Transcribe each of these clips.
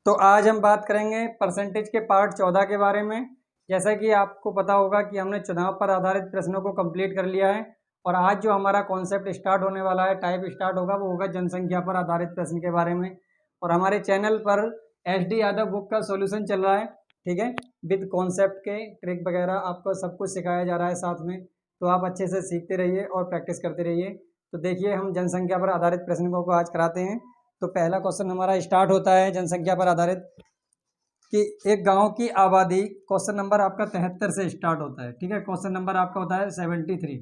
तो आज हम बात करेंगे परसेंटेज के पार्ट 14 के बारे में। जैसा कि आपको पता होगा कि हमने चुनाव पर आधारित प्रश्नों को कंप्लीट कर लिया है और आज जो हमारा कॉन्सेप्ट स्टार्ट होने वाला है, टाइप स्टार्ट होगा, वो होगा जनसंख्या पर आधारित प्रश्न के बारे में। और हमारे चैनल पर SD यादव बुक का सॉल्यूशन चल रहा है, ठीक है, विद कॉन्सेप्ट के ट्रिक वगैरह आपको सब कुछ सिखाया जा रहा है साथ में। तो आप अच्छे से सीखते रहिए और प्रैक्टिस करते रहिए। तो देखिए, हम जनसंख्या पर आधारित प्रश्नों को आज कराते हैं। तो पहला क्वेश्चन हमारा स्टार्ट होता है जनसंख्या पर आधारित कि एक गांव की आबादी, क्वेश्चन नंबर आपका 73 से स्टार्ट होता है, ठीक है। क्वेश्चन नंबर आपका होता है 73।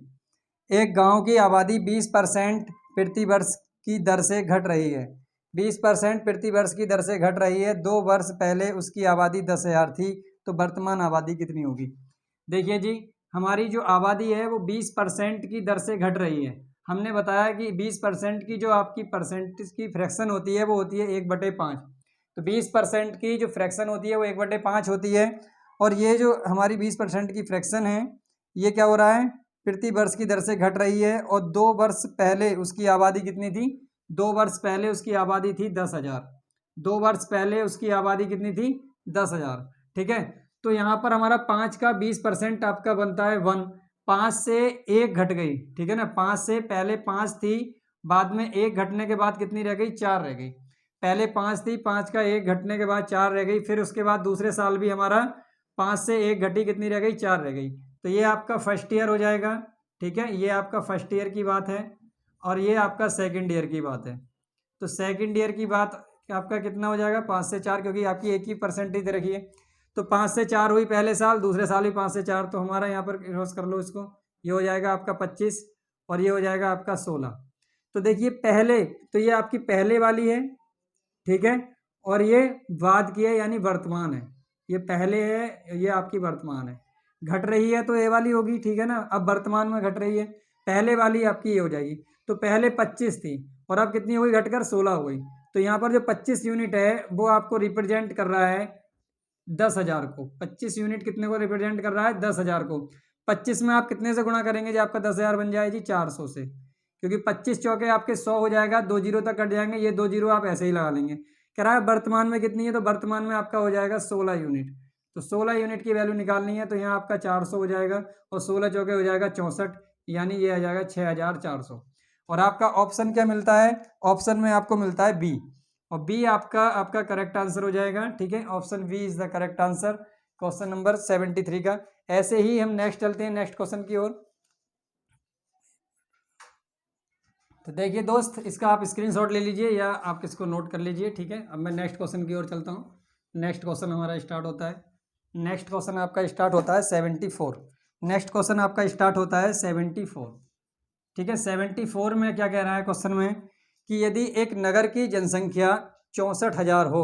एक गांव की आबादी 20% प्रति वर्ष की दर से घट रही है। 20% प्रति वर्ष की दर से घट रही है। 2 वर्ष पहले उसकी आबादी 10,000 थी, तो वर्तमान आबादी कितनी होगी? देखिए जी, हमारी जो आबादी है वो 20% की दर से घट रही है। हमने बताया कि 20% की जो आपकी परसेंटेज की फ्रैक्शन होती है वो होती है 1/5। तो 20% की जो फ्रैक्शन होती है वो 1/5 होती है। और ये जो हमारी 20% की फ्रैक्शन है, ये क्या हो रहा है? प्रति वर्ष की दर से घट रही है। और 2 वर्ष पहले उसकी आबादी कितनी थी? 2 वर्ष पहले उसकी आबादी थी 10,000। 2 वर्ष पहले उसकी आबादी कितनी थी? 10,000, ठीक है। तो यहाँ पर हमारा 5 का 20% आपका बनता है 1। 5 से 1 घट गई, ठीक है ना। 5 से पहले 5 थी, बाद में 1 घटने के बाद कितनी रह गई? 4 रह गई। पहले 5 थी, 5 का 1 घटने के बाद 4 रह गई। फिर उसके बाद दूसरे साल भी हमारा 5 से 1 घटी, कितनी रह गई? 4 रह गई। तो ये आपका फर्स्ट ईयर हो जाएगा, ठीक है। ये आपका फर्स्ट ईयर की बात है और ये आपका सेकंड ईयर की बात है। तो सेकंड ईयर की बात आपका कितना हो जाएगा? 5 से 4, क्योंकि आपकी एक ही परसेंटेज दे रखी है। तो 5 से 4 हुई पहले साल, दूसरे साल भी 5 से 4, तो हमारा यहाँ पर क्रॉस कर लो इसको। ये हो जाएगा आपका 25 और ये हो जाएगा आपका 16। तो देखिए, पहले तो ये आपकी पहले वाली है, ठीक है, और ये बाद की है यानी वर्तमान है। ये पहले है, ये आपकी वर्तमान है। घट रही है तो ये वाली होगी, ठीक है ना। अब वर्तमान में घट रही है, पहले वाली आपकी ये हो जाएगी। तो पहले 25 थी और अब कितनी हुई? घटकर 16 हो गई। तो यहाँ पर जो 25 यूनिट है वो आपको रिप्रेजेंट कर रहा है 10,000 को। 25 यूनिट कितने को रिप्रेजेंट कर रहा है? 10,000 को। 25 में आप कितने से गुणा करेंगे जी? आपका 10,000 बन जाए जी 400 से, क्योंकि 25 चौके आपके 100 हो जाएगा। 2 जीरो तक कट जाएंगे, ये 2 जीरो आप ऐसे ही लगा लेंगे। कह रहा है वर्तमान में कितनी है, तो वर्तमान में आपका हो जाएगा 16 यूनिट। तो 16 यूनिट की वैल्यू निकालनी है, तो यहाँ आपका 400 हो जाएगा और 16 चौके हो जाएगा 64, यानी ये आ जाएगा 6,400। और आपका ऑप्शन क्या मिलता है? ऑप्शन में आपको मिलता है बी, और बी आपका आपका करेक्ट आंसर हो जाएगा, ठीक है। Option B is the correct answer question number 73 का। ऐसे ही हम नेक्स्ट चलते हैं नेक्स्ट क्वेश्चन की ओर। तो देखिए दोस्त, इसका आप स्क्रीनशॉट ले लीजिए या आप इसको नोट कर लीजिए, ठीक है। अब मैं नेक्स्ट क्वेश्चन की ओर चलता हूँ। नेक्स्ट क्वेश्चन हमारा स्टार्ट होता है, नेक्स्ट क्वेश्चन आपका स्टार्ट होता है 74। नेक्स्ट क्वेश्चन आपका स्टार्ट होता है 74, ठीक है। 74 में क्या कह रहा है क्वेश्चन में कि यदि एक नगर की जनसंख्या 64,000 हो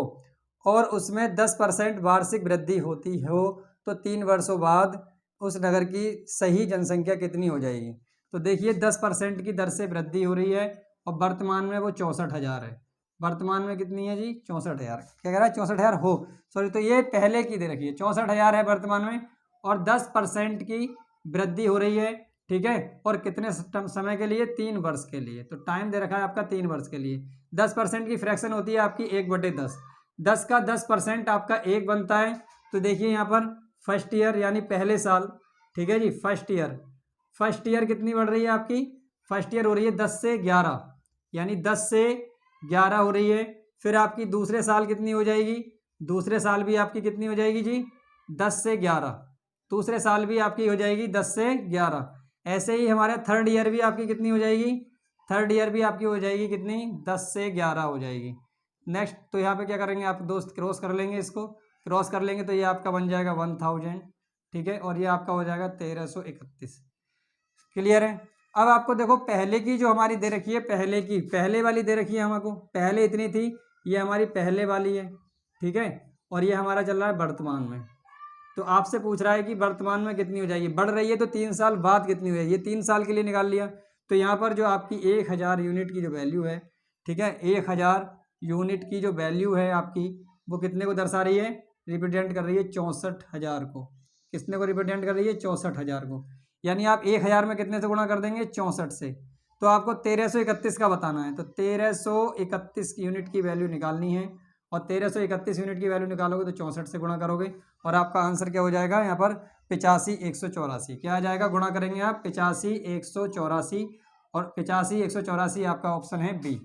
और उसमें 10% वार्षिक वृद्धि होती हो, तो 3 वर्षों बाद उस नगर की सही जनसंख्या कितनी हो जाएगी? तो देखिए, 10% की दर से वृद्धि हो रही है और वर्तमान में वो 64,000 है। वर्तमान में कितनी है जी? 64,000। क्या कह रहा है? 64,000 हो, सॉरी, तो ये पहले की दे रखी है। 64,000 है वर्तमान में और 10% की वृद्धि हो रही है, ठीक है। और कितने समय के लिए? 3 वर्ष के लिए। तो टाइम दे रखा है आपका 3 वर्ष के लिए। 10% की फ्रैक्शन होती है आपकी 1/10। 10 का 10% आपका 1 बनता है। तो देखिए यहाँ पर फर्स्ट ईयर यानी पहले साल, ठीक है जी। फर्स्ट ईयर, फर्स्ट ईयर कितनी बढ़ रही है आपकी? फर्स्ट ईयर हो रही है 10 से 11, यानी 10 से 11 हो रही है। फिर आपकी दूसरे साल कितनी हो जाएगी? दूसरे साल भी आपकी कितनी हो जाएगी जी? 10 से 11। दूसरे साल भी आपकी हो जाएगी 10 से 11। ऐसे ही हमारे थर्ड ईयर भी आपकी कितनी हो जाएगी? थर्ड ईयर भी आपकी हो जाएगी कितनी? 10 से 11 हो जाएगी। नेक्स्ट, तो यहाँ पे क्या करेंगे आप दोस्त? क्रॉस कर लेंगे, इसको क्रॉस कर लेंगे तो ये आपका बन जाएगा 1000, ठीक है। और ये आपका हो जाएगा 1331। क्लियर है? अब आपको देखो, पहले की जो हमारी दे रखी है, पहले की, पहले वाली दे रखी है हमको, पहले इतनी थी, ये हमारी पहले वाली है, ठीक है। और ये हमारा चल रहा है वर्तमान में। तो आपसे पूछ रहा है कि वर्तमान में कितनी हो जाएगी? बढ़ रही है तो 3 साल बाद कितनी हो जाएगी? ये 3 साल के लिए निकाल लिया। तो यहाँ पर जो आपकी 1000 यूनिट की जो वैल्यू है, ठीक है, 1000 यूनिट की जो वैल्यू है आपकी, वो कितने को दर्शा रही है? रिप्रेजेंट कर रही है 64,000 को। किसने को रिप्रेजेंट कर रही है? 64,000 को। यानी आप 1000 में कितने से गुणा कर देंगे? 64 से। तो आपको 1331 का बताना है, तो 1331 यूनिट की वैल्यू निकालनी है और 1331 यूनिट की वैल्यू निकालोगे तो 64 से गुणा करोगे और आपका आंसर क्या हो जाएगा यहाँ पर 85,184। क्या आ जाएगा, गुणा करेंगे आप 85,184 और 85,184 आपका ऑप्शन है बी,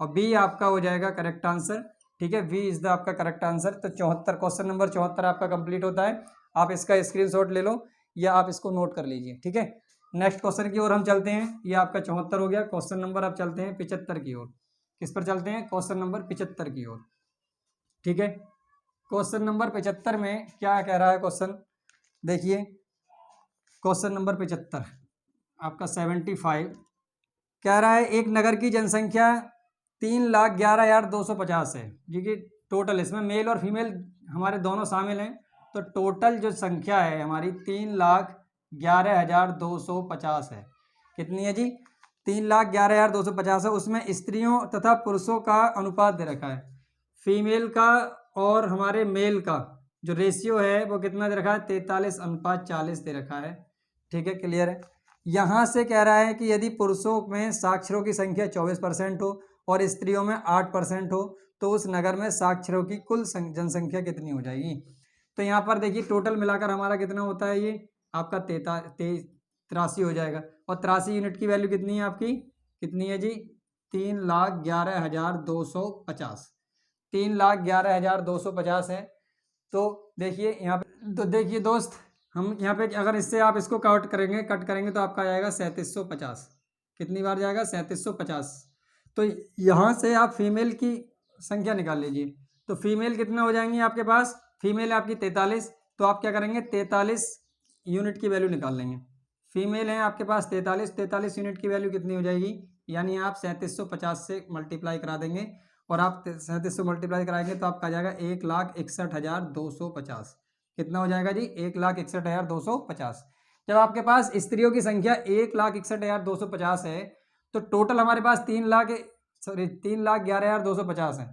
और बी आपका हो जाएगा करेक्ट आंसर। ठीक है, बी इज द आपका करेक्ट आंसर। तो 74 क्वेश्चन नंबर 74 आपका कंप्लीट होता है। आप इसका स्क्रीनशॉट ले लो या आप इसको नोट कर लीजिए। ठीक है, नेक्स्ट क्वेश्चन की ओर हम चलते हैं। ये आपका 74 हो गया। क्वेश्चन नंबर आप चलते हैं 75 की ओर। किस पर चलते हैं, क्वेश्चन नंबर 75 की ओर। ठीक है, क्वेश्चन नंबर 75 में क्या कह रहा है क्वेश्चन, देखिए क्वेश्चन नंबर 75 आपका 75 कह रहा है एक नगर की जनसंख्या 3,11,250 है, क्योंकि टोटल इसमें मेल और फीमेल हमारे दोनों शामिल हैं। तो टोटल जो संख्या है हमारी 3,11,250 है। कितनी है जी, 3,11,250 है। उसमें स्त्रियों तथा पुरुषों का अनुपात दे रखा है, फीमेल का और हमारे मेल का जो रेशियो है वो कितना दे रखा है, 43:40 दे रखा है। ठीक है, क्लियर है। यहाँ से कह रहा है कि यदि पुरुषों में साक्षरों की संख्या 24% हो और स्त्रियों में 8% हो तो उस नगर में साक्षरों की कुल जनसंख्या कितनी हो जाएगी। तो यहाँ पर देखिए टोटल मिलाकर हमारा कितना होता है, ये आपका 83 हो जाएगा। और 83 यूनिट की वैल्यू कितनी है आपकी, कितनी है जी, 3,11,250। 3,11,250 है। तो देखिए यहाँ पे, तो देखिए दोस्त हम यहाँ पे अगर इससे आप इसको कट करेंगे तो आपका आ जाएगा 3750। कितनी बार जाएगा, 3750। तो यहाँ से आप फीमेल की संख्या निकाल लीजिए। तो फीमेल कितना हो जाएंगी आपके पास, फीमेल आपकी 43। तो आप क्या करेंगे, 43 यूनिट की वैल्यू निकाल लेंगे। फीमेल है आपके पास 43 यूनिट की वैल्यू कितनी हो जाएगी, यानी आप 3750 से मल्टीप्लाई करा देंगे और आप 3700 मल्टीप्लाई कराएंगे तो आपका आ जाएगा 1,61,250। कितना हो जाएगा जी, 1,61,250। जब आपके पास स्त्रियों की संख्या 1,61,250 है तो टोटल हमारे पास 3,11,250 है।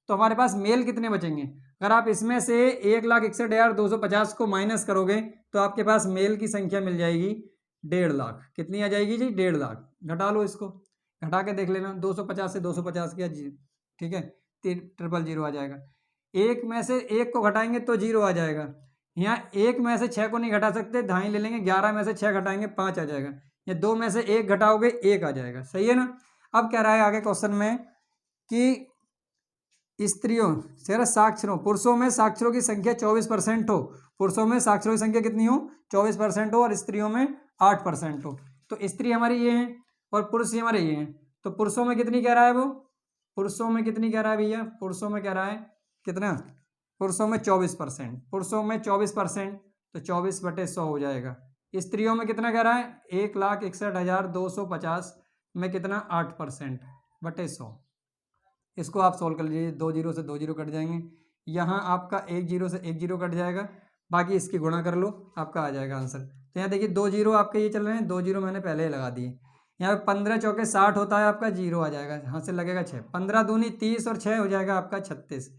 तो हमारे पास मेल कितने बचेंगे, अगर आप इसमें से 1,61,250 को माइनस करोगे तो आपके पास मेल की संख्या मिल जाएगी 1.5 लाख। कितनी आ जाएगी जी, 1.5 लाख। घटा लो, इसको घटा के देख लेना, 250 से 250 किया जी, ठीक है, 000 आ जाएगा। एक में से एक को घटाएंगे तो 0 आ जाएगा। यहाँ एक में से 6 को नहीं घटा सकते, धाई ले लेंगे, 11 में से 6 घटाएंगे 5 आ जाएगा। या 2 में से 1 घटाओगे 1 आ जाएगा। सही है ना। अब कह रहा है आगे क्वेश्चन में कि स्त्रियों से साक्षरों, पुरुषों में साक्षरों की संख्या 24% हो, पुरुषों में साक्षरों की संख्या कितनी हो, 24% हो, और स्त्रियों में 8% हो। तो स्त्री हमारी ये है और पुरुष हमारे ये हैं। तो पुरुषों में कितनी कह रहा है वो, पुरुषों में कितनी कह रहा है भैया, पुरुषों में कह रहा है कितना, पुरुषों में 24%। पुरुषों में 24% तो 24/100 हो जाएगा। स्त्रियों में कितना कह रहा है, 1,61,250 में कितना 8%/100। इसको आप सोल्व कर लीजिए, 2 जीरो से 2 जीरो कट जाएंगे, यहाँ आपका 1 जीरो से 1 जीरो कट जाएगा, बाकी इसकी गुणा कर लो, आपका आ जाएगा आंसर। तो यहाँ देखिए 2 जीरो आपके ये चल रहे हैं, 2 जीरो मैंने पहले ही लगा दिए। यहाँ 15 चौके 60 होता है आपका, 0 आ जाएगा, यहाँ से लगेगा 6, 15 दूनी 30 और 6 हो जाएगा आपका 36।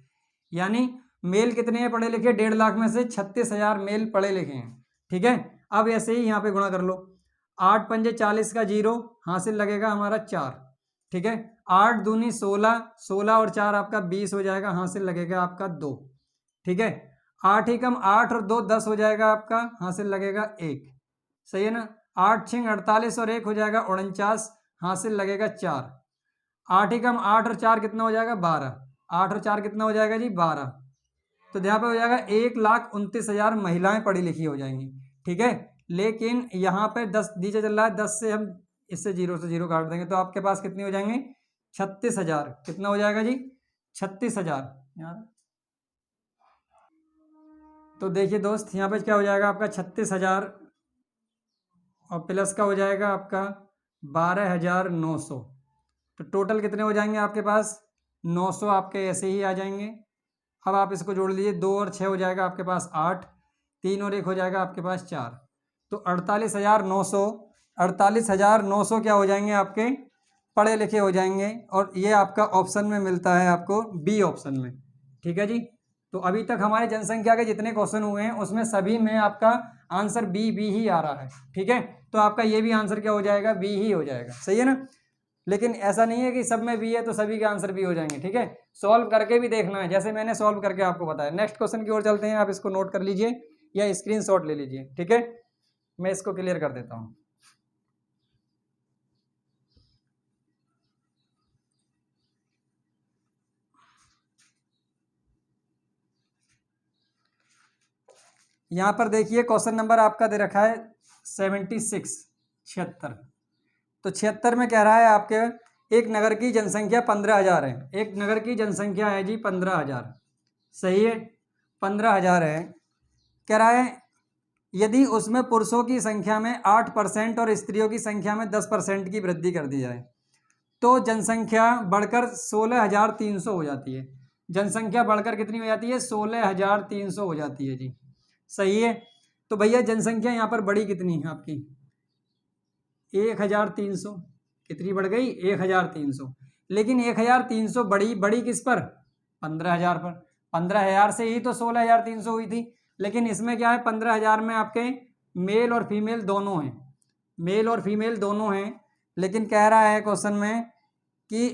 यानी मेल कितने हैं पढ़े लिखे, 1.5 लाख में से 36,000 मेल पढ़े लिखे हैं। ठीक है, अब ऐसे ही यहाँ पे गुणा कर लो, 8 पंजे 40 का 0, हासिल लगेगा हमारा 4। ठीक है, 8 दूनी 16, 16 और 4 आपका 20 हो जाएगा, हासिल लगेगा आपका 2। ठीक है, 8 ही कम 8 और 2 10 हो जाएगा आपका, हासिल लगेगा 1। सही है ना। 8 छिंग 48 और 1 हो जाएगा 49, हासिल लगेगा 4। 8 ही कम 8 और 4 कितना हो जाएगा 12, 8 और 4 कितना हो जाएगा जी 12। तो यहाँ पे हो जाएगा 1,29,000 महिलाएं पढ़ी लिखी हो जाएंगी। ठीक है, लेकिन यहाँ पे 10 नीचे चल रहा है, 10 से हम इससे 0 से 0 काट देंगे तो आपके पास कितने हो जाएंगे 36,000। कितना हो जाएगा जी 36,000 यार। तो देखिए दोस्त यहाँ पे क्या हो जाएगा आपका 36,000 और प्लस का हो जाएगा आपका 12,900। तो टोटल कितने हो जाएंगे आपके पास 900 आपके ऐसे ही आ जाएंगे। अब आप इसको जोड़ लीजिए, 2 और 6 हो जाएगा आपके पास 8, 3 और 1 हो जाएगा आपके पास 4। तो 48,900, 48,900 क्या हो जाएंगे आपके पढ़े लिखे हो जाएंगे, और ये आपका ऑप्शन में मिलता है आपको बी ऑप्शन में। ठीक है जी। तो अभी तक हमारे जनसंख्या के जितने क्वेश्चन हुए हैं उसमें सभी में आपका आंसर बी ही आ रहा है। ठीक है, तो आपका ये भी आंसर क्या हो जाएगा बी ही हो जाएगा। सही है ना। लेकिन ऐसा नहीं है कि सब में बी है तो सभी के आंसर बी हो जाएंगे, ठीक है। सॉल्व करके भी देखना है, जैसे मैंने सॉल्व करके आपको बताया। नेक्स्ट क्वेश्चन की ओर चलते हैं, आप इसको नोट कर लीजिए या स्क्रीनशॉट ले लीजिए, ठीक है। मैं इसको क्लियर कर देता हूँ। यहाँ पर देखिए क्वेश्चन नंबर आपका दे रखा है 76, 76। तो 76 में कह रहा है आपके एक नगर की जनसंख्या 15,000 है। एक नगर की जनसंख्या है जी 15,000, सही है, 15,000 है। कह रहा है यदि उसमें पुरुषों की संख्या में 8% और स्त्रियों की संख्या में 10% की वृद्धि कर दी जाए तो जनसंख्या बढ़कर 16,300 हो जाती है। जनसंख्या बढ़कर कितनी हो जाती है? 16,300 हो जाती है जी, सही है। तो भैया जनसंख्या यहाँ पर बड़ी कितनी है आपकी? 1,300। कितनी बढ़ गई? 1,300। लेकिन 1,300 बड़ी किस पर? 15,000 पर। 15,000 से ही तो 16,300 हुई थी। लेकिन इसमें क्या है, 15,000 में आपके मेल और फीमेल दोनों हैं, मेल और फीमेल दोनों हैं। लेकिन कह रहा है क्वेश्चन में कि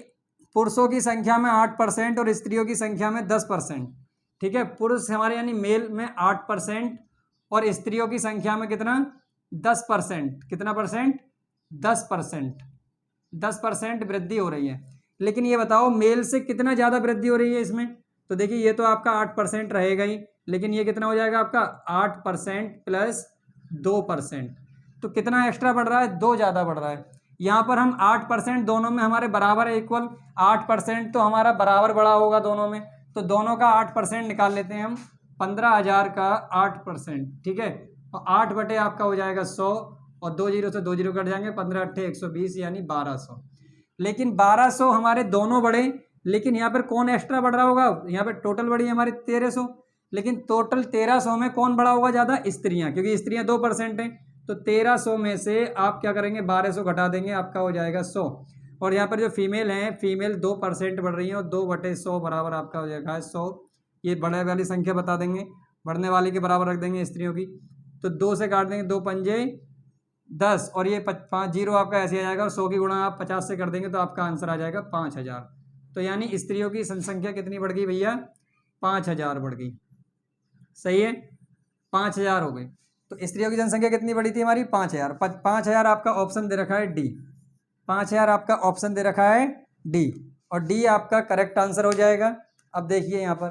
पुरुषों की संख्या में 8% और स्त्रियों की संख्या में 10%, ठीक है। पुरुष हमारे यानी मेल में 8% और स्त्रियों की संख्या में कितना? 10%। कितना परसेंट? 10%। 10% वृद्धि हो रही है। लेकिन ये बताओ मेल से कितना ज़्यादा वृद्धि हो रही है इसमें? तो देखिए ये तो आपका 8% रहेगा ही, लेकिन ये कितना हो जाएगा आपका? 8% प्लस 2%। तो कितना एक्स्ट्रा बढ़ रहा है? 2 ज़्यादा बढ़ रहा है। यहाँ पर हम 8% दोनों में हमारे बराबर है, इक्वल। 8% तो हमारा बराबर बड़ा होगा दोनों में, तो दोनों का 8% निकाल लेते हैं हम। 15,000 का 8%, ठीक है। और 8 बटे आपका हो जाएगा 100, और 2 जीरो से 2 जीरो कट जाएंगे, 15 अट्ठे 120 यानी 1200। लेकिन 1200 हमारे दोनों बढ़े, लेकिन यहाँ पर कौन एक्स्ट्रा बढ़ रहा होगा? यहाँ पर टोटल बढ़ी है हमारी 1300, लेकिन टोटल 1300 में कौन बढ़ा होगा ज़्यादा? स्त्रियाँ, क्योंकि स्त्रियाँ 2% हैं। तो 1300 में से आप क्या करेंगे? 1200 घटा देंगे, आपका हो जाएगा 100। और यहाँ पर जो फीमेल हैं, फीमेल 2% बढ़ रही हैं, और 2/100 बराबर आपका हो जाएगा 100। ये बढ़ने वाली संख्या बता देंगे, बढ़ने वाली के बराबर रख देंगे स्त्रियों की। तो 2 से काट देंगे, 2 पंजे 10, और ये 5 जीरो आपका ऐसे आ जाएगा, और 100 की गुणा आप 50 से कर देंगे तो आपका आंसर आ जाएगा 5,000। तो यानी स्त्रियों की संख्या कितनी बढ़ गई भैया? 5,000 बढ़ गई, सही है। 5,000 हो गई। तो स्त्रियों की जनसंख्या कितनी बढ़ी थी हमारी? 5,000। 5,000 आपका ऑप्शन दे रखा है डी। 5,000 आपका ऑप्शन दे रखा है डी, और डी आपका करेक्ट आंसर हो जाएगा। अब देखिए यहाँ पर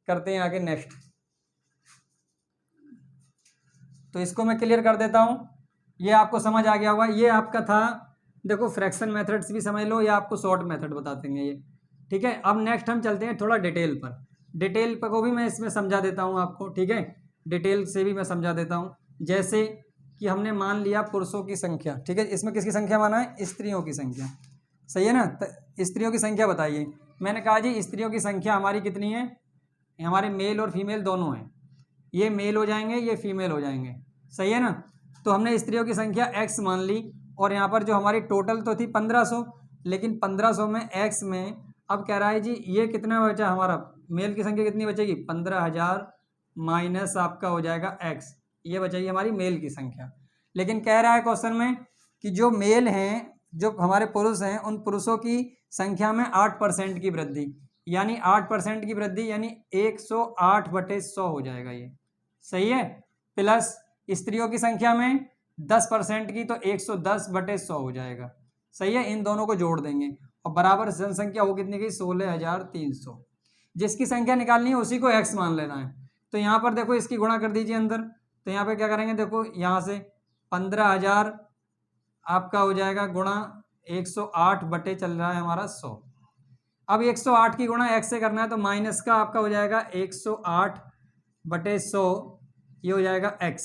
करते हैं आगे नेक्स्ट। तो इसको मैं क्लियर कर देता हूँ, ये आपको समझ आ गया होगा। ये आपका था, देखो फ्रैक्शन मेथड्स भी समझ लो, या आपको शॉर्ट मेथड बता देंगे ये, ठीक है। अब नेक्स्ट हम चलते हैं थोड़ा डिटेल पर। डिटेल पर को भी मैं इसमें समझा देता हूँ आपको, ठीक है। डिटेल से भी मैं समझा देता हूँ। जैसे कि हमने मान लिया पुरुषों की संख्या, ठीक है। इसमें किसकी संख्या माना है? स्त्रियों की संख्या, सही है ना। तो स्त्रियों की संख्या बताइए। मैंने कहा जी स्त्रियों की संख्या हमारी कितनी है? हमारे मेल और फीमेल दोनों हैं। ये मेल हो जाएंगे, ये फीमेल हो जाएंगे, सही है ना। तो हमने स्त्रियों की संख्या x मान ली, और यहाँ पर जो हमारी टोटल तो थी 1500, लेकिन 1500 में x में अब कह रहा है जी ये कितना बचा हमारा? मेल की संख्या कितनी बचेगी? 15,000 माइनस आपका हो जाएगा x, ये बचेगी हमारी मेल की संख्या। लेकिन कह रहा है क्वेश्चन में कि जो मेल हैं, जो हमारे पुरुष हैं, उन पुरुषों की संख्या में 8% की वृद्धि, यानी 8% की वृद्धि यानी 108/100 हो जाएगा ये, सही है। प्लस स्त्रियों की संख्या में 10% की, तो 110/100 हो जाएगा, सही है। इन दोनों को जोड़ देंगे और बराबर जनसंख्या हो कितनी गई? 16,300। जिसकी संख्या निकालनी है उसी को x मान लेना है। तो यहाँ पर देखो इसकी गुणा कर दीजिए अंदर। तो यहाँ पे क्या करेंगे? देखो यहाँ से 15,000 आपका हो जाएगा गुणा 108 बटे चल रहा है हमारा 100। अब 108 की गुणा x से करना है, तो माइनस का आपका हो जाएगा 108/100, ये हो जाएगा x,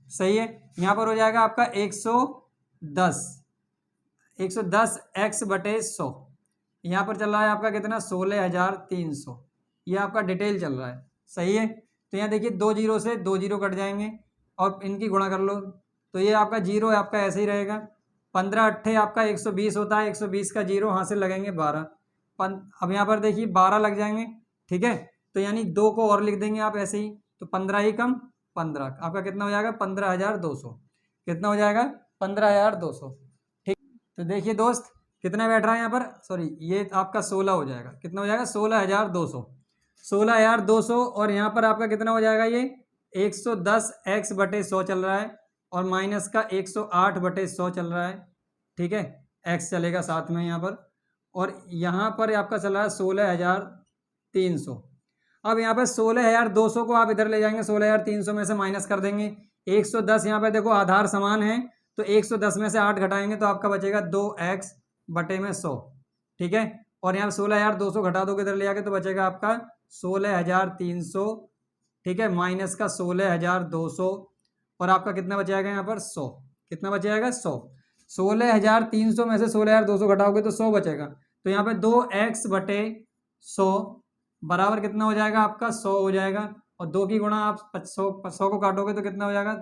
सही है। यहाँ पर हो जाएगा आपका 110 x/100। यहाँ पर चल रहा है आपका कितना? 16,300। ये आपका डिटेल चल रहा है, सही है। तो यहाँ देखिए 2 जीरो से 2 जीरो कट जाएंगे, और इनकी गुणा कर लो, तो ये आपका जीरो आपका ऐसे ही रहेगा। 15 अट्ठे आपका 120 होता है, 120 का जीरो हाथ से लगेंगे 12। अब यहाँ पर देखिए 12 लग जाएंगे, ठीक है। तो यानी 2 को और लिख देंगे आप ऐसे ही, तो 15 ही कम 15 आपका कितना हो जाएगा? 15,200। कितना हो जाएगा? 15,200, ठीक। तो देखिए दोस्त, कितना बैठ रहा है यहाँ पर, सॉरी ये आपका 16 हो जाएगा, कितना हो जाएगा 16,200, 16,200 और यहाँ पर आपका कितना हो जाएगा ये 110x/100 चल रहा है और माइनस का 108/100 चल रहा है, ठीक है, x चलेगा साथ में यहाँ पर, और यहाँ पर आपका चल रहा है 16,300। अब यहाँ पर 16,200 को आप इधर ले जाएंगे, 16,300 में से माइनस कर देंगे, 110 यहाँ पे देखो आधार समान है तो 110 में से 8 घटाएंगे तो आपका बचेगा 2x/100, ठीक है, और यहाँ 16,200 घटा दोगे इधर ले जाके तो बचेगा आपका 16,300, ठीक है, माइनस का 16,200 और आपका कितना बच जाएगा यहाँ पर 100, कितना बच जाएगा 100, 16,300 में से 16,200 घटाओगे तो 100 बचेगा, तो यहाँ पे 2x/100 बराबर कितना हो जाएगा आपका 100 हो जाएगा, और 2 की गुणा आप 100 को काटोगे तो कितना हो जाएगा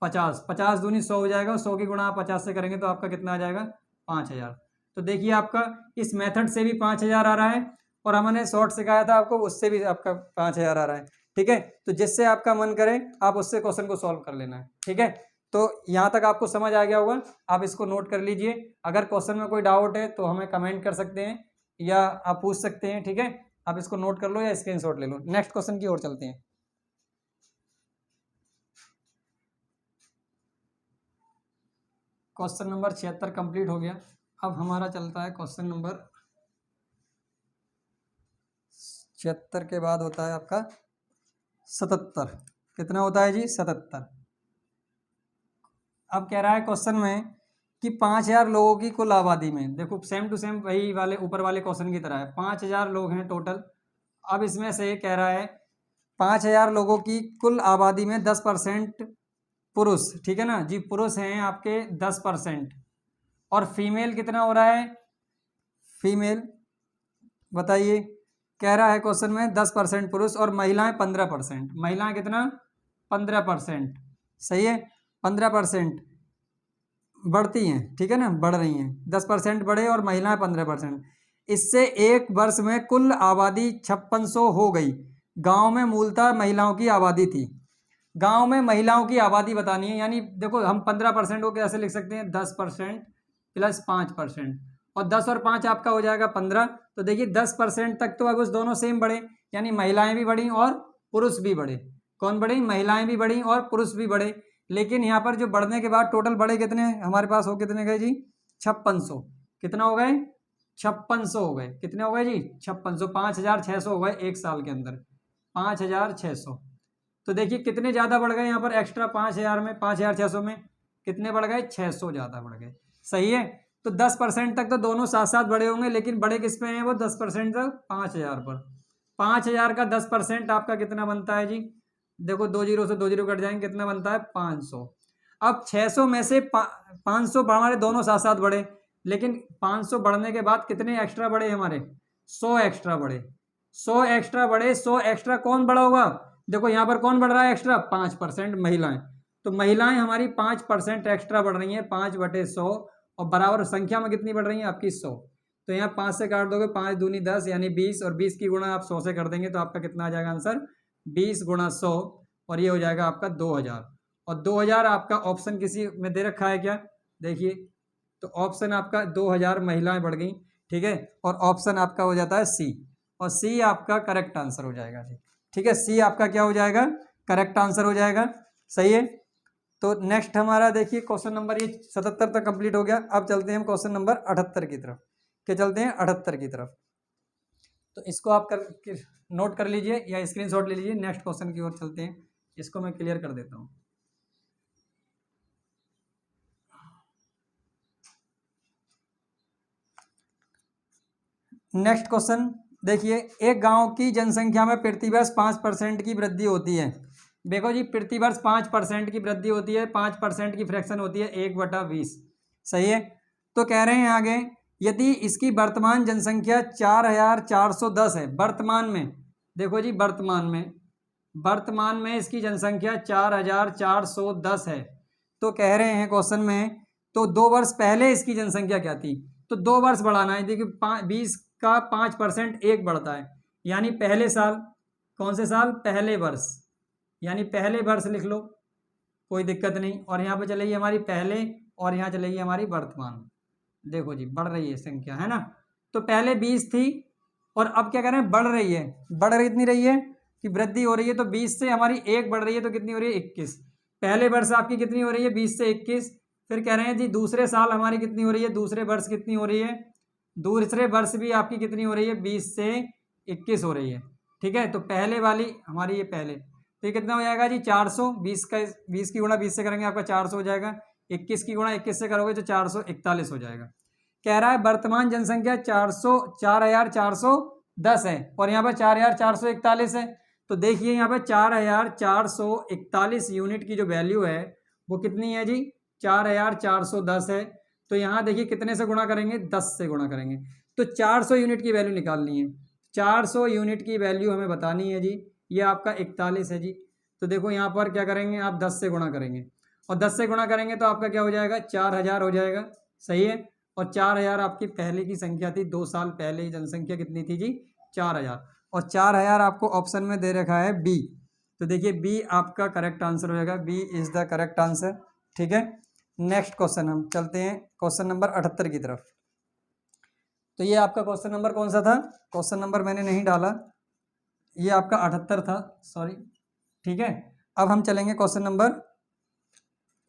50, 50 दूनी 100 हो जाएगा, और 100 की गुणा आप 50 से करेंगे तो आपका कितना आ जाएगा 5,000। तो देखिए आपका इस मेथड से भी 5,000 आ रहा है और हमने शॉर्ट सिखाया था आपको उससे भी आपका 5,000 आ रहा है, ठीक है, तो जिससे आपका मन करे आप उससे क्वेश्चन को सॉल्व कर लेना है, ठीक है। तो यहाँ तक आपको समझ आ गया होगा, आप इसको नोट कर लीजिए, अगर क्वेश्चन में कोई डाउट है तो हमें कमेंट कर सकते हैं या आप पूछ सकते हैं, ठीक है, आप इसको नोट कर लो या स्क्रीनशॉट ले लो। नेक्स्ट क्वेश्चन की ओर चलते हैं। क्वेश्चन नंबर 76 कंप्लीट हो गया, अब हमारा चलता है क्वेश्चन नंबर 76 के बाद होता है आपका 77, कितना होता है जी 77। अब कह रहा है क्वेश्चन में कि 5,000 लोगों की कुल आबादी में, देखो सेम टू सेम वही वाले ऊपर वाले क्वेश्चन की तरह है, 5,000 लोग हैं टोटल। अब इसमें से कह रहा है 5,000 लोगों की कुल आबादी में 10% पुरुष, ठीक है ना जी, पुरुष हैं आपके 10% और फीमेल कितना हो रहा है, फीमेल बताइए, कह रहा है क्वेश्चन में 10% पुरुष और महिलाएं 15%, महिलाएं कितना 15%, सही है, 15% बढ़ती हैं, ठीक है ना, बढ़ रही हैं, 10% बढ़े और महिलाएं 15%, इससे एक वर्ष में कुल आबादी 5600 हो गई। गांव में मूलतः महिलाओं की आबादी थी, गांव में महिलाओं की आबादी बतानी है, यानी देखो हम 15% को कैसे लिख सकते हैं 10% + 5%, और 10 और 5 आपका हो जाएगा 15। तो देखिए 10% तक तो अब उस दोनों सेम बढ़े, यानी महिलाएं भी बढ़ी और पुरुष भी बढ़े, कौन बढ़ी, महिलाएं भी बढ़ी और पुरुष भी बढ़े, लेकिन यहाँ पर जो बढ़ने के बाद टोटल बढ़े कितने हमारे पास हो, कितने गए जी 5600, कितना हो गए 5600 हो गए, कितने हो गए जी 5600, 5,600 हो गए एक साल के अंदर, 5,600। तो देखिए कितने ज़्यादा बढ़ गए यहाँ पर एक्स्ट्रा 5,000 में, 5,600 में कितने बढ़ गए 600 ज़्यादा बढ़ गए, सही है। तो 10% तक तो दोनों साथ साथ बढ़े होंगे, लेकिन बड़े किस पे हैं वो 10% तक 5,000 पर, 5,000 का 10% आपका कितना बनता है जी, देखो 2 जीरो से 2 जीरो कट जाएंगे, कितना बनता है 500। अब 600 में से 500 हमारे दोनों साथ साथ बढ़े, लेकिन 500 बढ़ने के बाद कितने एक्स्ट्रा बढ़े हमारे 100 एक्स्ट्रा बढ़े, 100 एक्स्ट्रा बढ़े, 100 एक्स्ट्रा कौन बढ़ा होगा, देखो यहाँ पर कौन बढ़ रहा है एक्स्ट्रा 5% महिलाएं, तो महिलाएं हमारी 5% एक्स्ट्रा बढ़ रही हैं 5/100 और बराबर संख्या में कितनी बढ़ रही है आपकी 100। तो यहाँ 5 से काट दोगे, 5 दूनी 10 यानी 20, और 20 की गुणा आप 100 से कर देंगे तो आपका कितना आ जाएगा आंसर 20 × 100, और ये हो जाएगा आपका 2,000। और 2,000 आपका ऑप्शन किसी में दे रखा है क्या, देखिए तो ऑप्शन आपका 2,000 महिलाएं बढ़ गई, ठीक है, और ऑप्शन आपका हो जाता है सी, और सी आपका करेक्ट आंसर हो जाएगा जी, ठीक है, सी आपका क्या हो जाएगा करेक्ट आंसर हो जाएगा, सही है। तो नेक्स्ट हमारा देखिए क्वेश्चन नंबर ये 77 तक कंप्लीट हो गया, अब चलते हैं हम क्वेश्चन नंबर 78 की तरफ, क्या चलते हैं 78 की तरफ। तो इसको आप नोट कर लीजिए या स्क्रीनशॉट ले लीजिए, नेक्स्ट क्वेश्चन की ओर चलते हैं, इसको मैं क्लियर कर देता हूँ। नेक्स्ट क्वेश्चन देखिए, एक गांव की जनसंख्या में प्रतिवर्ष 5% की वृद्धि होती है, देखो जी प्रतिवर्ष 5% की वृद्धि होती है, 5% की फ्रैक्शन होती है 1/20, सही है। तो कह रहे हैं आगे, यदि इसकी वर्तमान जनसंख्या 4,410 है, वर्तमान में, देखो जी वर्तमान में इसकी जनसंख्या 4,410 है, तो कह रहे हैं क्वेश्चन में तो 2 वर्ष पहले इसकी जनसंख्या क्या थी, तो 2 वर्ष बढ़ाना है, देखिए 20 का 5% 1 बढ़ता है, यानी पहले साल, कौन से साल पहले वर्ष, यानी पहले वर्ष लिख लो, कोई दिक्कत नहीं, और यहाँ पे चलेगी हमारी पहले और यहाँ चलेगी हमारी वर्तमान, देखो जी बढ़ रही है संख्या, है ना। तो पहले 20 थी और अब क्या कर रहे हैं, बढ़ रही है। बढ़ रही इतनी रही है कि वृद्धि हो रही है, तो 20 से हमारी 1 बढ़ रही है, तो कितनी हो रही है 21। पहले वर्ष आपकी कितनी हो रही है 20 से 21। फिर कह रहे हैं जी दूसरे साल हमारी कितनी हो रही है, दूसरे वर्ष कितनी हो रही है, दूसरे वर्ष भी आपकी कितनी हो रही है 20 से 21 हो रही है। ठीक है, तो पहले वाली हमारी ये पहले, तो ये कितना हो जाएगा जी 400। 20 की गुणा 20 से करेंगे आपका 400 हो जाएगा। 21 की गुणा 21 से करोगे तो 441 हो जाएगा। कह रहा है वर्तमान जनसंख्या 4410 है और यहाँ पर 4441 है। तो देखिए यहाँ पर 4441 यूनिट की जो वैल्यू है वो कितनी है जी 4410 है। तो यहाँ देखिए कितने से गुणा करेंगे, 10 से गुणा करेंगे। तो 400 यूनिट की वैल्यू निकालनी है। 400 यूनिट की वैल्यू हमें बतानी है जी। ये आपका 41 है जी। तो देखो यहाँ पर क्या करेंगे, आप 10 से गुणा करेंगे और 10 से गुणा करेंगे तो आपका क्या हो जाएगा 4000 हो जाएगा। सही है। और 4000 आपकी पहले की संख्या थी, 2 साल पहले की जनसंख्या कितनी थी जी 4000। और 4000 आपको ऑप्शन में दे रखा है बी। तो देखिए बी आपका करेक्ट आंसर हो जाएगा। B is the correct answer. ठीक है, नेक्स्ट क्वेश्चन हम चलते हैं क्वेश्चन नंबर 78 की तरफ। तो ये आपका क्वेश्चन नंबर कौन सा था, क्वेश्चन नंबर मैंने नहीं डाला, ये आपका 78 था, सॉरी। ठीक है, अब हम चलेंगे क्वेश्चन नंबर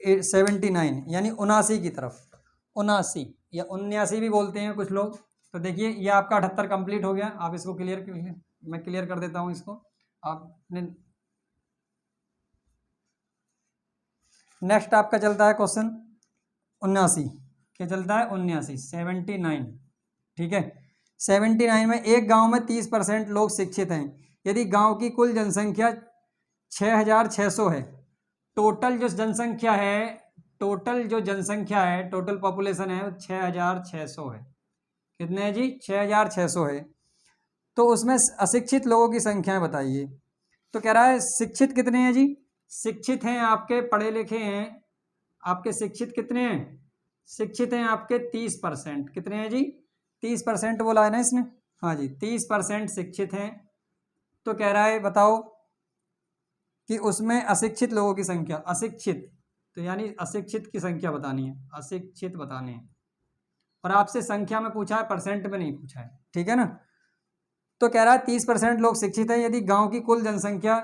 79 यानी 79 की तरफ। 79 या 79 भी बोलते हैं कुछ लोग। तो देखिए ये आपका 78 कंप्लीट हो गया। आप इसको मैं क्लियर कर देता हूँ इसको। आपने नेक्स्ट आपका चलता है क्वेश्चन 79। क्या चलता है 79। ठीक है, 79 में एक गांव में 30% लोग शिक्षित हैं यदि गांव की कुल जनसंख्या 6600 है। टोटल जो जनसंख्या है टोटल पॉपुलेशन है वो 6600 है। कितने हैं जी 6600 है। तो उसमें अशिक्षित लोगों की संख्याएं बताइए। तो कह रहा है शिक्षित कितने हैं जी, शिक्षित हैं आपके, पढ़े लिखे हैं आपके, शिक्षित कितने हैं, शिक्षित हैं आपके 30%। कितने हैं जी 30% बोला है ना इसने, हाँ जी 30% शिक्षित हैं। तो कह रहा है बताओ कि उसमें अशिक्षित लोगों की संख्या, अशिक्षित तो यानी अशिक्षित की संख्या बतानी है, अशिक्षित बताने हैं। और आपसे संख्या में पूछा है, परसेंट में नहीं पूछा है। ठीक है ना। तो कह रहा है 30% लोग शिक्षित हैं यदि गांव की कुल जनसंख्या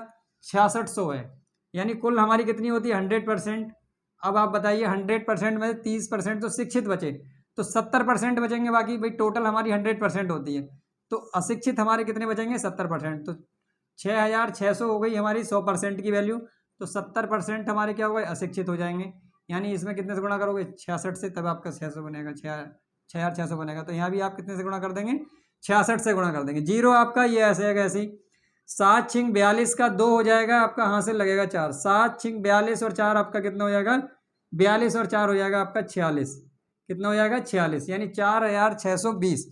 6600 है, यानी कुल हमारी कितनी होती है 100%। अब आप बताइए 100% में 30% तो शिक्षित बचे, तो 70% बचेंगे, बाकी भाई टोटल हमारी 100% होती है। तो अशिक्षित हमारे कितने बचेंगे 70%। तो 6600 हो गई हमारी 100% की वैल्यू, तो 70% हमारे क्या हो गए अशिक्षित हो जाएंगे। यानी इसमें कितने से गुणा करोगे 66 से, तब आपका 600 बनेगा, 6600 बनेगा। तो यहाँ भी आप कितने से गुणा कर देंगे 66 से गुणा कर देंगे। जीरो आपका ये ऐसे है ऐसी। 7 छिंग 42 का 2 हो जाएगा आपका, हासिल लगेगा 4। 7 छिंग 42 और 4 आपका कितना हो जाएगा 42 और 4 हो जाएगा आपका 46। कितना हो जाएगा 46, यानी 4620।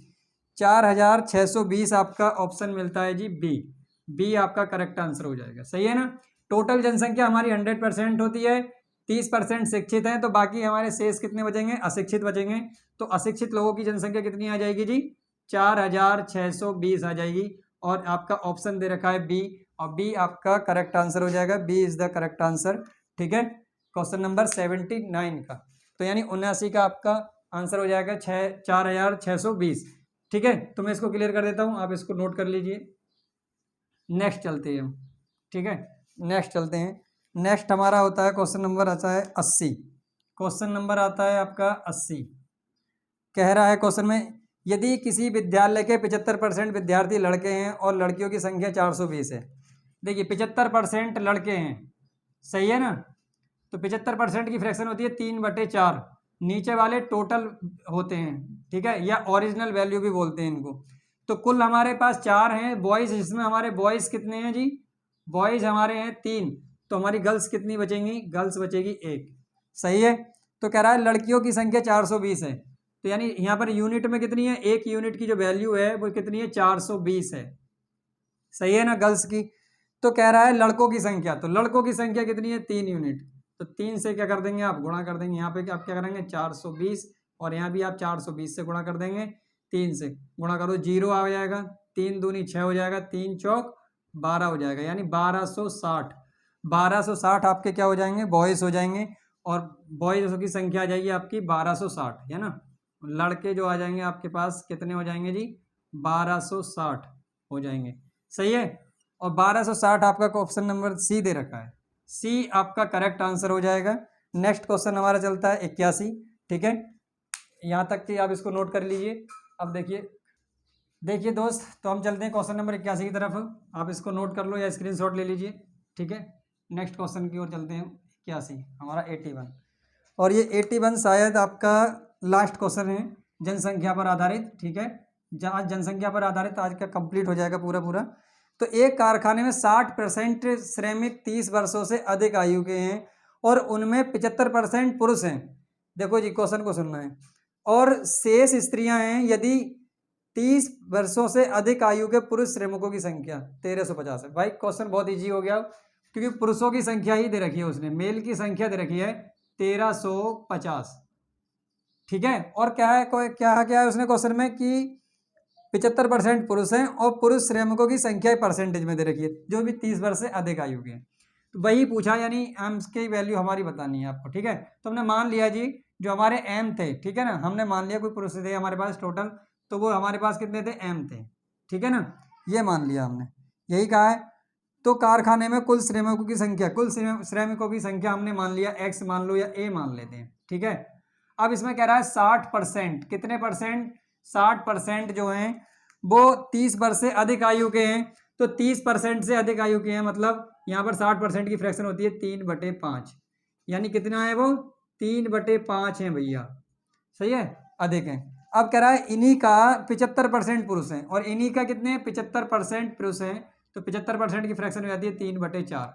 4620 आपका ऑप्शन मिलता है जी बी। बी आपका करेक्ट आंसर हो जाएगा। सही है ना। टोटल जनसंख्या हमारी 100% होती है, 30% शिक्षित हैं, तो बाकी हमारे शेष कितने बचेंगे अशिक्षित बचेंगे। तो अशिक्षित लोगों की जनसंख्या कितनी आ जाएगी जी 4620 आ जाएगी। और आपका ऑप्शन दे रखा है बी, और बी आपका करेक्ट आंसर हो जाएगा। B is the correct answer. ठीक है, क्वेश्चन नंबर 79 का, तो यानी 79 का आपका आंसर हो जाएगा 4620। ठीक है, तो मैं इसको क्लियर कर देता हूँ, आप इसको नोट कर लीजिए। नेक्स्ट चलते हैं हम। ठीक है, नेक्स्ट चलते हैं। नेक्स्ट हमारा होता है क्वेश्चन नंबर आता है 80। क्वेश्चन नंबर आता है आपका 80। कह रहा है क्वेश्चन में यदि किसी विद्यालय के 75% विद्यार्थी लड़के हैं और लड़कियों की संख्या 420 है। देखिए 75% लड़के हैं, सही है ना। तो 75% की फ्रैक्शन होती है 3/4। नीचे वाले टोटल होते हैं, ठीक है, या ओरिजिनल वैल्यू भी बोलते हैं इनको। तो कुल हमारे पास 4 हैं बॉयज़, जिसमें हमारे बॉयज़ कितने हैं जी, बॉयज़ हमारे हैं 3। तो हमारी गर्ल्स कितनी बचेंगी, गर्ल्स बचेगी 1। सही है। तो कह रहा है लड़कियों की संख्या 420 है, तो यानी यहाँ पर यूनिट में कितनी है, एक यूनिट की जो वैल्यू है वो कितनी है 420 है। सही है ना, गर्ल्स की। तो कह रहा है लड़कों की संख्या, तो लड़कों की संख्या कितनी है 3 यूनिट। तो 3 से क्या कर देंगे आप गुणा कर देंगे। यहाँ पे आप क्या करेंगे 420, और यहाँ भी आप 420 से गुणा कर देंगे। 3 से गुणा करो 0 आ जाएगा, 3 दूनी 6 हो जाएगा, 3 चौक 12 हो जाएगा, यानी 1260। 1260 आपके क्या हो जाएंगे बॉयज़ हो जाएंगे, और बॉयज़ की संख्या आ जाएगी आपकी 1260, है ना। लड़के जो आ जाएंगे आपके पास कितने हो जाएंगे जी, 1260 हो जाएंगे। सही है, और 1260 आपका ऑप्शन नंबर सी दे रखा है, सी आपका करेक्ट आंसर हो जाएगा। नेक्स्ट क्वेश्चन हमारा चलता है 81। ठीक है, यहाँ तक कि आप इसको नोट कर लीजिए। अब देखिए दोस्त, तो हम चलते हैं क्वेश्चन नंबर 81 की तरफ। आप इसको नोट कर लो या स्क्रीनशॉट ले लीजिए। ठीक है, नेक्स्ट क्वेश्चन की ओर चलते हैं। 81 हमारा 81, और ये 81 शायद आपका लास्ट क्वेश्चन है जनसंख्या पर आधारित। ठीक है, जहाँ जनसंख्या पर आधारित आज का कंप्लीट हो जाएगा पूरा। तो एक कारखाने में 60% श्रमिक 30 वर्षों से अधिक आयु के हैं और उनमें 75% पुरुष हैं। देखो जी, क्वेश्चन को सुनना है। और शेष स्त्रियां हैं यदि 30 वर्षों से अधिक आयु के पुरुष श्रमिकों की संख्या 1350 है। भाई क्वेश्चन बहुत इजी हो गया, क्योंकि पुरुषों की संख्या ही दे रखी है उसने, मेल की संख्या दे रखी है 1350। ठीक है, और क्या है उसने क्वेश्चन में कि 75% पुरुष हैं और पुरुष श्रमिकों की संख्या परसेंटेज में दे रखी है जो भी 30 वर्ष से अधिक आयु के। तो वही पूछा, यानी एम्स की वैल्यू हमारी बतानी है आपको। ठीक है, तो हमने मान लिया जी जो हमारे एम थे, ठीक है ना, हमने मान लिया कोई पुरुष थे हमारे पास टोटल, तो वो हमारे पास कितने थे, एम थे। ठीक है ना, ये मान लिया हमने, यही कहा है। तो कारखाने में कुल श्रमिकों की संख्या, कुल श्रमिकों की संख्या हमने मान लिया एक्स मान लो या ए मान लेते हैं। ठीक है, अब इसमें कह रहा है 60%, कितने परसेंट, 60% जो हैं वो 30 वर्ष से अधिक आयु के हैं। तो 30% से अधिक आयु के हैं, मतलब यहाँ पर 60% की फ्रैक्शन होती है 3/5, यानी कितना है वो 3/5 है भैया। सही है, अधिक है। अब कह रहा है इन्हीं का 75% पुरुष हैं और इन्हीं का कितने हैं, 75% पुरुष हैं। तो 75% की फ्रैक्शन हो जाती है 3/4।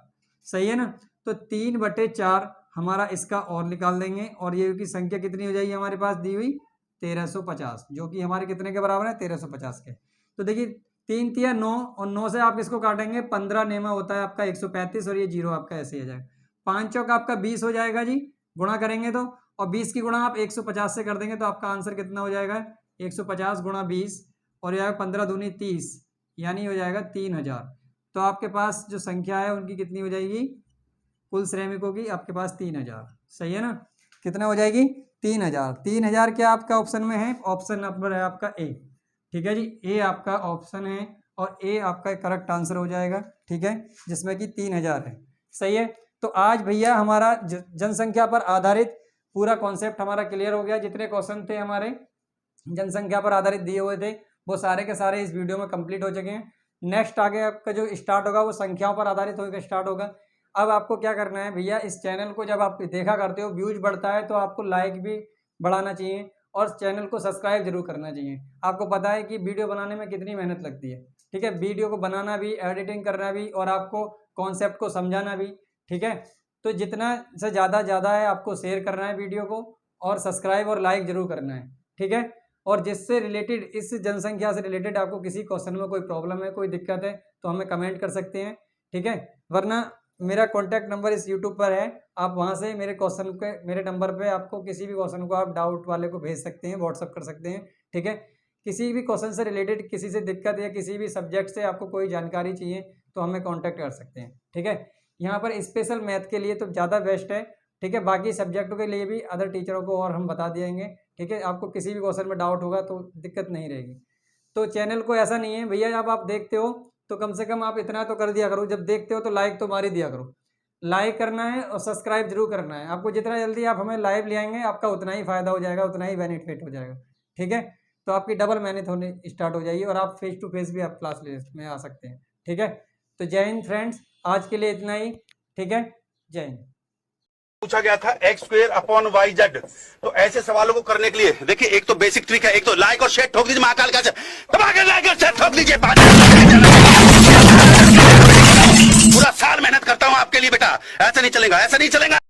सही है ना, तो 3/4 हमारा इसका और निकाल देंगे, और ये की संख्या कितनी हो जाएगी हमारे पास दी हुई 1350, जो कि हमारे कितने के बराबर है, 1350 के। तो देखिए 3 तिया 9, और 9 से आप इसको काटेंगे 15 नेमा होता है आपका 135, और ये 0 आपका ऐसे ही आ जाएगा। 5 चौका आपका 20 हो जाएगा जी, गुणा करेंगे तो, और 20 की गुणा आप 150 से कर देंगे तो आपका आंसर कितना हो जाएगा, 150 गुणा 20, और यह 15 दूनी 30, यानी हो जाएगा 3000। तो आपके पास जो संख्या है उनकी कितनी हो जाएगी, कुल श्रमिकों की आपके पास 3000। सही है ना, कितना हो जाएगी 3000। 3000 क्या आपका ऑप्शन में है, ऑप्शन नंबर है आपका ए। ठीक है जी, ए आपका ऑप्शन है और ए आपका करेक्ट आंसर हो जाएगा। ठीक है, जिसमें कि 3000 है। सही है, तो आज भैया हमारा जनसंख्या पर आधारित पूरा कॉन्सेप्ट हमारा क्लियर हो गया। जितने क्वेश्चन थे हमारे जनसंख्या पर आधारित दिए हुए थे वो सारे के सारे इस वीडियो में कंप्लीट हो चुके हैं। नेक्स्ट आगे आपका जो स्टार्ट होगा वो संख्याओं पर आधारित होकर स्टार्ट होगा। अब आपको क्या करना है भैया, इस चैनल को जब आप देखा करते हो व्यूज बढ़ता है तो आपको लाइक भी बढ़ाना चाहिए और चैनल को सब्सक्राइब जरूर करना चाहिए। आपको पता है कि वीडियो बनाने में कितनी मेहनत लगती है। ठीक है, वीडियो को बनाना भी, एडिटिंग करना भी, और आपको कॉन्सेप्ट को समझाना भी। ठीक है, तो जितना से ज़्यादा है आपको शेयर करना है वीडियो को, और सब्सक्राइब और लाइक जरूर करना है। ठीक है, और जिससे रिलेटेड, इस जनसंख्या से रिलेटेड आपको किसी क्वेश्चन में कोई प्रॉब्लम है, कोई दिक्कत है, तो हमें कमेंट कर सकते हैं। ठीक है, वरना मेरा कॉन्टैक्ट नंबर इस यूट्यूब पर है, आप वहाँ से मेरे क्वेश्चन के, मेरे नंबर पे आपको किसी भी क्वेश्चन को आप डाउट वाले को भेज सकते हैं, व्हाट्सअप कर सकते हैं। ठीक है, किसी भी क्वेश्चन से रिलेटेड, किसी से दिक्कत या किसी भी सब्जेक्ट से आपको कोई जानकारी चाहिए तो हमें कॉन्टैक्ट कर सकते हैं। ठीक है, यहाँ पर स्पेशल मैथ के लिए तो ज़्यादा बेस्ट है। ठीक है, बाकी सब्जेक्टों के लिए भी अदर टीचरों को और हम बता देंगे। ठीक है, आपको किसी भी क्वेश्चन में डाउट होगा तो दिक्कत नहीं रहेगी। तो चैनल को ऐसा नहीं है भैया, जब आप देखते हो तो कम से कम आप इतना तो कर दिया करो, जब देखते हो तो लाइक तो मार ही दिया करो। लाइक करना है और सब्सक्राइब जरूर करना है। आपको जितना जल्दी आप हमें लाइव ले आएंगे आपका उतना ही फायदा हो जाएगा, उतना ही बेनिफिट हो जाएगा। ठीक है, तो आपकी डबल मेहनत होने स्टार्ट हो जाएगी और आप फेस टू फेस भी आप क्लास में आ सकते हैं। ठीक है, तो जय हिंद फ्रेंड्स, आज के लिए इतना ही। ठीक है, जय हिंद। पूछा गया था x²/y/z। तो ऐसे सवालों को करने के लिए देखिए, एक तो बेसिक ट्रिक है, एक तो लाइक और शेयर ठोक दीजिए, महाकाल का दबा के लाइक और शेयर ठोक दीजिए। पूरा साल मेहनत करता हूं आपके लिए बेटा, ऐसा नहीं चलेगा, ऐसा नहीं चलेगा।